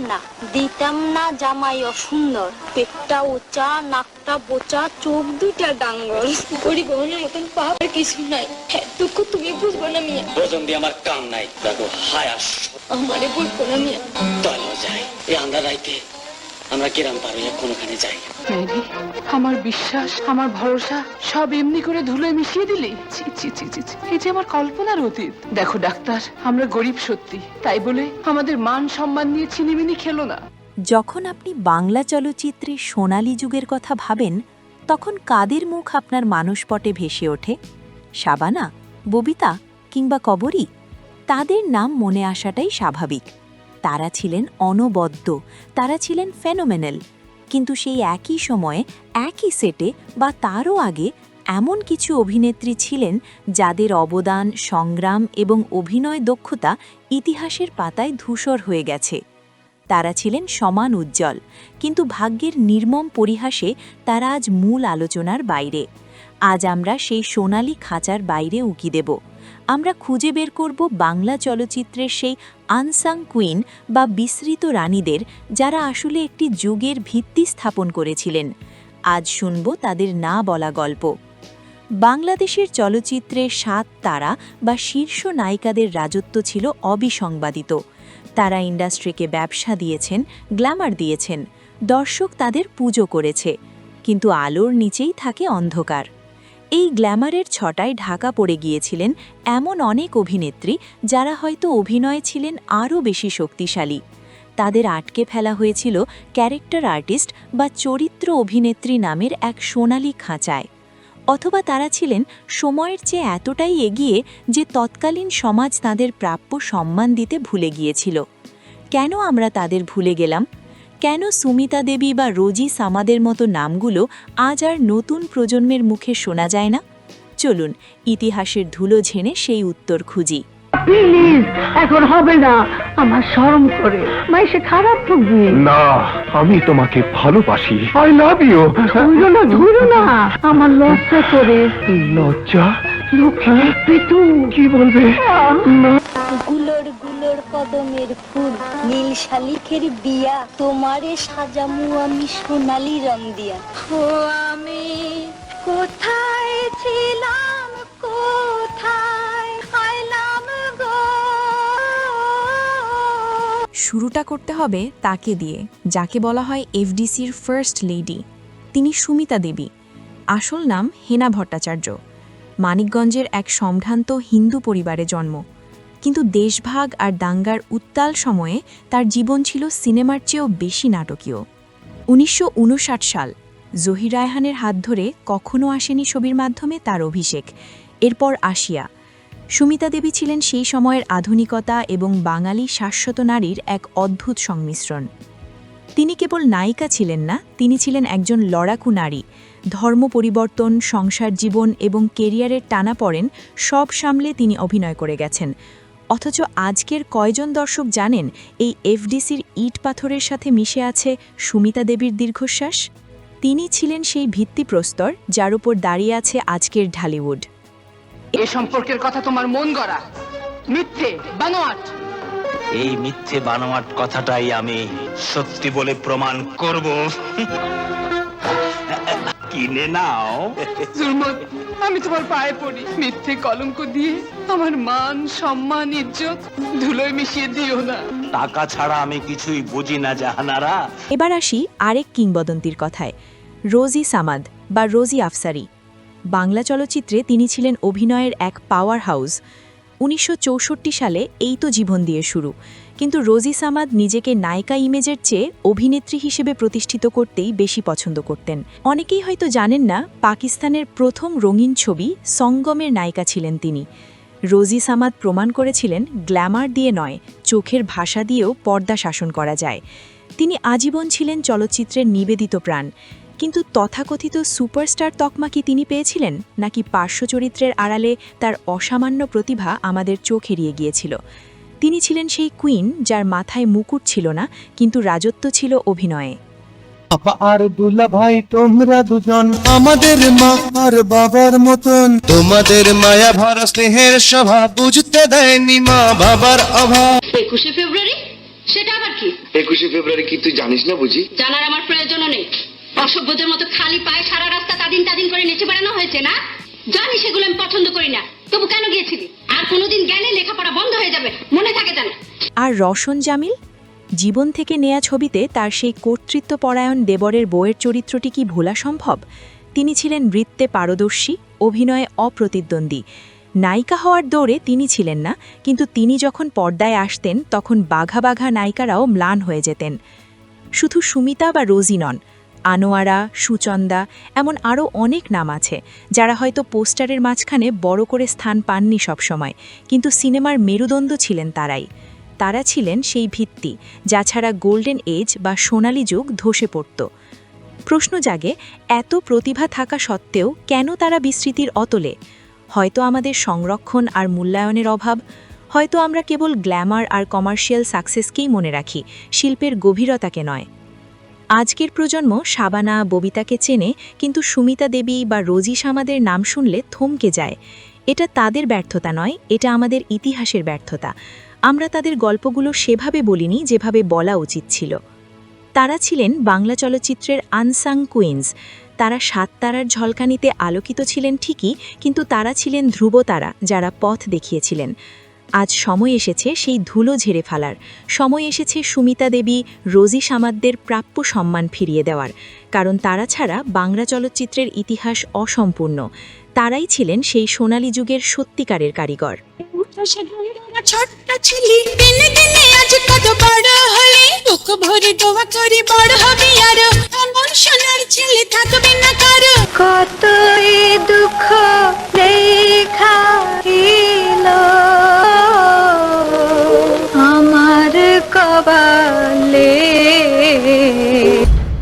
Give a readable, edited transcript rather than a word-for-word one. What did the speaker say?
না, দিতাম না জামাই অসুন্দর, পেটটা উঁচা, নাকটা বোচা, চোখ দুইটা ডাঙ্গর, গরিব বনের মতন পাহাড় কিছু নাই। হ্যাঁ দুঃখ তুমি বুঝবো না মিয়া, ওজন দিয়ে আমার কাম নাই, দেখো হায়াস আমারে বলবো না মিয়া। দলও যায় এই আমরা রাইতে, আমরা কিরাম পারো কোনোখানে যাই। মেরি, আমার বিশ্বাস, আমার ভরসা সব এমনি করে ধুলোয় মিশিয়ে দিলি। ছি ছি ছি ছি ছি, এই যে আমার কল্পনার অতীত। দেখো ডাক্তার, আমরা গরিব সত্যি, তাই বলে আমাদের মান সম্মান নিয়ে ছিনিমিনি খেলো না। যখন আপনি বাংলা চলচ্চিত্রে সোনালী যুগের কথা ভাবেন, তখন কাদের মুখ আপনার মানসপটে ভেসে ওঠে? শাবানা, ববিতা কিংবা কবরী? তাদের নাম মনে আসাটাই স্বাভাবিক। তারা ছিলেন অনবদ্য, তারা ছিলেন ফেনোমেনাল। কিন্তু সেই একই সময়ে একই সেটে বা তারও আগে এমন কিছু অভিনেত্রী ছিলেন যাদের অবদান, সংগ্রাম এবং অভিনয় দক্ষতা ইতিহাসের পাতায় ধূসর হয়ে গেছে। তারা ছিলেন সমান উজ্জ্বল, কিন্তু ভাগ্যের নির্মম পরিহাসে তারা আজ মূল আলোচনার বাইরে। আজ আমরা সেই সোনালি খাঁচার বাইরে উকি দেব। আমরা খুঁজে বের করব বাংলা চলচ্চিত্রের সেই আনসাং কুইন বা বিস্মৃত রানীদের, যারা আসলে একটি যুগের ভিত্তি স্থাপন করেছিলেন। আজ শুনব তাদের না বলা গল্প। বাংলাদেশের চলচ্চিত্রে ৭ তারা বা শীর্ষ নায়িকাদের রাজত্ব ছিল অবিসংবাদিত। তারা ইন্ডাস্ট্রিকে ব্যবসা দিয়েছেন, গ্ল্যামার দিয়েছেন, দর্শক তাদের পুজো করেছে। কিন্তু আলোর নিচেই থাকে অন্ধকার। এই গ্ল্যামারের ছটায় ঢাকা পড়ে গিয়েছিলেন এমন অনেক অভিনেত্রী, যারা হয়তো অভিনয়ে ছিলেন আরও বেশি শক্তিশালী। তাদের আটকে ফেলা হয়েছিল ক্যারেক্টার আর্টিস্ট বা চরিত্র অভিনেত্রী নামের এক সোনালি খাঁচায়। অথবা তারা ছিলেন সময়ের চেয়ে এতটাই এগিয়ে যে তৎকালীন সমাজ তাদের প্রাপ্য সম্মান দিতে ভুলে গিয়েছিল। কেন আমরা তাদের ভুলে গেলাম? কেন সুমিতা দেবী বা রোজি সামাদের মতো নামগুলো আজ আর নতুন প্রজন্মের মুখে শোনা যায় না? চলুন ইতিহাসের ধুলো ঝেড়ে সেই উত্তর খুঁজি। প্লিজ, এখন হবে না, আমার শরম করে, মাইসে খারাপ লাগবে না। আমি তোমাকে ভালোবাসি, আই লাভ ইউ। ধুলো না, আমার লজ্জা করে। লজ্জা? লোকে পিতু কি বলবে? না। গুলোর গুলোর কদমের ফুল, নীল শালিখের বিয়া, তোমারে সাজামু আমি সোনালি রং দিয়া। ও আমি কোথায় ছিলাম, কোথায় আইলাম গো। শুরুটা করতে হবে তাকে দিয়ে, যাকে বলা হয় এফডিসির ফার্স্ট লেডি। তিনি সুমিতা দেবী। আসল নাম হেনা ভট্টাচার্য। মানিকগঞ্জের এক সম্ভ্রান্ত হিন্দু পরিবারে জন্ম। কিন্তু দেশভাগ আর দাঙ্গার উত্তাল সময়ে তার জীবন ছিল সিনেমার চেয়েও বেশি নাটকীয়। ১৯৫৯ সাল, জহির রায়হানের হাত ধরে কখনো আসেনি ছবির মাধ্যমে তার অভিষেক। এরপর আসিয়া। সুমিতা দেবী ছিলেন সেই সময়ের আধুনিকতা এবং বাঙালি শাশ্বত নারীর এক অদ্ভুত সংমিশ্রণ। তিনি কেবল নায়িকা ছিলেন না, তিনি ছিলেন একজন লড়াকু নারী। ধর্ম পরিবর্তন, সংসার জীবন এবং কেরিয়ারের টানাপড়েন সব সামলে তিনি অভিনয় করে গেছেন। অথচ আজকের কয়জন দর্শক জানেন এই এফডিসির ইট পাথরের সাথে মিশে আছে সুমিতা দেবীর দীর্ঘশ্বাস? তিনি ছিলেন সেই ভিত্তিপ্রস্তর যার উপর দাঁড়িয়ে আছে আজকের ঢালিউড। এ সম্পর্কের কথা তোমার মন গড়া, মিথ্যে, বানোয়াট। এই মিথ্যে বানোয়াট কথাটাই আমি সত্যি বলে প্রমাণ করব। কিনে নাও। জুলমত, আমি তোমার পায়ে পড়ি, মিথ্যে কলঙ্ক দিয়ে আমার মান, সম্মান, ইজ্জত ধুলোয় মিশিয়ে দিও না। টাকা ছাড়া আমি কিছুই বুঝি না জাহানারা। এবার আসি আরেক কিংবদন্তির কথায়, রোজি সামাদ বা রোজি আফসারি। বাংলা চলচ্চিত্রে তিনি ছিলেন অভিনয়ের এক পাওয়ার হাউস। ১৯৬৪ সালে এই তো জীবন দিয়ে শুরু। কিন্তু রোজি সামাদ নিজেকে নায়িকা ইমেজের চেয়ে অভিনেত্রী হিসেবে প্রতিষ্ঠিত করতেই বেশি পছন্দ করতেন। অনেকেই হয়তো জানেন না, পাকিস্তানের প্রথম রঙিন ছবি সঙ্গমের নায়িকা ছিলেন তিনি। রোজি সামাদ প্রমাণ করেছিলেন গ্ল্যামার দিয়ে নয়, চোখের ভাষা দিয়েও পর্দা শাসন করা যায়। তিনি আজীবন ছিলেন চলচ্চিত্রের নিবেদিত প্রাণ। কিন্তু তথাকথিত সুপারস্টার তকমা কি তিনি পেয়েছিলেন, নাকি পার্শ্ব চরিত্রের আড়ালে তার অসামান্য প্রতিভা আমাদের চোখ এড়িয়ে গিয়েছিল? তিনি ছিলেন সেই কুইন যার মাথায় মুকুট ছিল না, কিন্তু রাজত্ব ছিল অভিনয়ে। আপা আর দুলা ভাই, তোমরা দুজন আমাদের মা আর বাবার মতন। তোমাদের মায়া ভরা স্নেহের স্বভাব বুঝতে দেয়নি মা বাবার অভাব। 21শে ফেব্রুয়ারি সেটা আবার কি? 21শে ফেব্রুয়ারি কি তুই জানিস না বুঝি? জানার আমার প্রয়োজনও নেই। অসভ্যদের মতো খালি পায়ে সারা রাস্তা তাদিন করে নেচে বেড়ানো হয়েছে না? জানি সেগুলো আমি পছন্দ করি না, তবু কেন গিয়েছিলি? আর কোনোদিন গেলে লেখাপড়া বন্ধ হয়ে যাবে, মনে থাকে জানে। আর রওশন জামিল, জীবন থেকে নেয়া ছবিতে তার সেই কর্তৃত্বপরায়ণ দেবরের বউয়ের চরিত্রটি কি ভোলা সম্ভব? তিনি ছিলেন নৃত্যে পারদর্শী, অভিনয়ে অপ্রতিদ্বন্দ্বী। নায়িকা হওয়ার দৌড়ে তিনি ছিলেন না, কিন্তু তিনি যখন পর্দায় আসতেন তখন বাঘা বাঘা নায়িকারাও ম্লান হয়ে যেতেন। শুধু সুমিতা বা রোজি নন, আনোয়ারা, সুচন্দা, এমন আরও অনেক নাম আছে যারা হয়তো পোস্টারের মাঝখানে বড় করে স্থান পাননি সবসময়, কিন্তু সিনেমার মেরুদণ্ড ছিলেন তারাই। তারা ছিলেন সেই ভিত্তি যা ছাড়া গোল্ডেন এজ বা সোনালী যুগ ধসে পড়ত। প্রশ্ন জাগে, এত প্রতিভা থাকা সত্ত্বেও কেন তারা বিস্মৃতির অতলে? হয়তো আমাদের সংরক্ষণ আর মূল্যায়নের অভাব, হয়তো আমরা কেবল গ্ল্যামার আর কমার্শিয়াল সাকসেসকেই মনে রাখি, শিল্পের গভীরতাকে নয়। আজকের প্রজন্ম শাবানা, ববিতাকে চেনে, কিন্তু সুমিতা দেবী বা রোজি সামাদের নাম শুনলে থমকে যায়। এটা তাদের ব্যর্থতা নয়, এটা আমাদের ইতিহাসের ব্যর্থতা। আমরা তাদের গল্পগুলো সেভাবে বলিনি যেভাবে বলা উচিত ছিল। তারা ছিলেন বাংলা চলচ্চিত্রের আনসাং কুইন্স। তারা 7 তারার ঝলকানিতে আলোকিত ছিলেন ঠিকই, কিন্তু তারা ছিলেন ধ্রুবতারা যারা পথ দেখিয়েছিলেন। আজ সময় এসেছে সেই ধুলো ঝেড়ে ফেলার, সময় এসেছে সুমিতা দেবী, রোজি সামাদদের প্রাপ্য সম্মান ফিরিয়ে দেওয়ার, কারণ তারা ছাড়া বাংলা চলচ্চিত্রের ইতিহাস অসম্পূর্ণ। তারাই ছিলেন সেই সোনালী যুগের সত্যিকারের কারিগর। ছোট্ট ছিলি দিনে দিনে আজ কত বড় হলি, বুক ভরে দোয়া করি বড় হবি আরো, এমন সোনার ছেলে থাকবে না